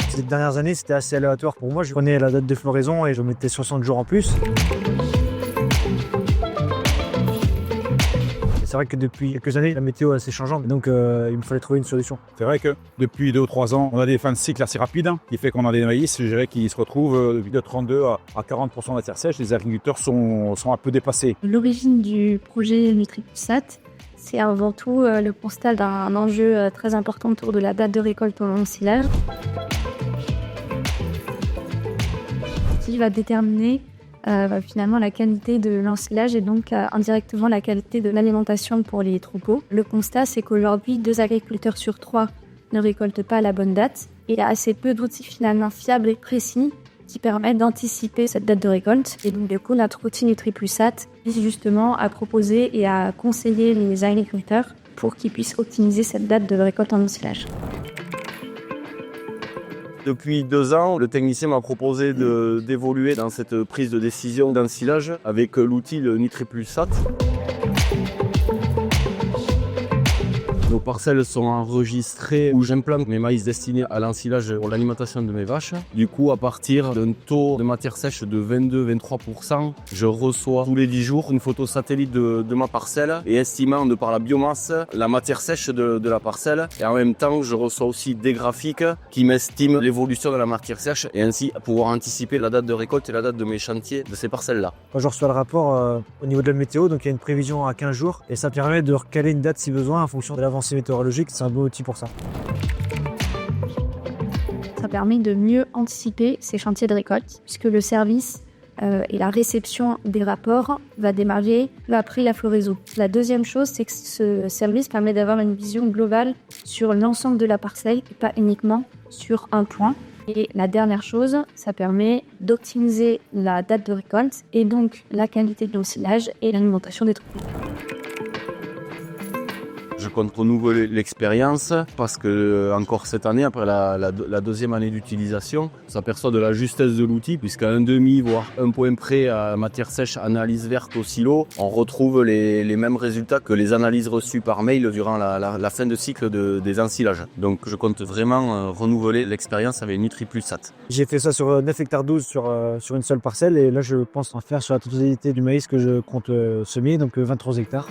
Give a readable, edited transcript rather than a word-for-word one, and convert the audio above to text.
Ces dernières années, c'était assez aléatoire pour moi. Je prenais la date de floraison et je mettais 60 jours en plus. C'est vrai que depuis quelques années, la météo est assez changeante, donc il me fallait trouver une solution. C'est vrai que depuis 2 ou 3 ans, on a des fins de cycle assez rapides, qui fait qu'on a des maïs, je dirais, qui se retrouvent de 32 à 40% de terre sèche. Les agriculteurs sont un peu dépassés. L'origine du projet NutriPulsat, c'est avant tout le constat d'un enjeu très important autour de la date de récolte au l'ensilage, qui va déterminer finalement la qualité de l'ensilage et donc indirectement la qualité de l'alimentation pour les troupeaux. Le constat, c'est qu'aujourd'hui, 2 agriculteurs sur 3 ne récoltent pas à la bonne date. Il y a assez peu d'outils finalement fiables et précis qui permettent d'anticiper cette date de récolte. Et donc du coup, notre outil NutriPulsat vise justement à proposer et à conseiller les agriculteurs pour qu'ils puissent optimiser cette date de récolte en ensilage. Depuis 2 ans, le technicien m'a proposé d'évoluer dans cette prise de décision d'ensilage avec l'outil le NutriPulsat. Nos parcelles sont enregistrées où j'implante mes maïs destinés à l'ensilage pour l'alimentation de mes vaches. Du coup, à partir d'un taux de matière sèche de 22-23%, je reçois tous les 10 jours une photo satellite de ma parcelle et estimant de par la biomasse la matière sèche de la parcelle. Et en même temps, je reçois aussi des graphiques qui m'estiment l'évolution de la matière sèche et ainsi pouvoir anticiper la date de récolte et la date de mes chantiers de ces parcelles-là. Moi, je reçois le rapport au niveau de la météo, donc il y a une prévision à 15 jours et ça permet de recaler une date si besoin en fonction de l'avancée météorologique. C'est un bon outil pour ça. Ça permet de mieux anticiper ces chantiers de récolte puisque le service et la réception des rapports va démarrer peu après la floraison. La deuxième chose, c'est que ce service permet d'avoir une vision globale sur l'ensemble de la parcelle et pas uniquement sur un point. Et la dernière chose, ça permet d'optimiser la date de récolte et donc la qualité de l'ensilage et l'alimentation des troupeaux. Je compte renouveler l'expérience parce que encore cette année, après la 2e année d'utilisation, on s'aperçoit de la justesse de l'outil puisqu'à 1,5 voire 1 point près à matière sèche, analyse verte au silo, on retrouve les mêmes résultats que les analyses reçues par mail durant la fin de cycle des ensilages. Donc je compte vraiment renouveler l'expérience avec NutriPulsat. J'ai fait ça sur 9 hectares 12 sur une seule parcelle et là je pense en faire sur la totalité du maïs que je compte semer, donc 23 hectares.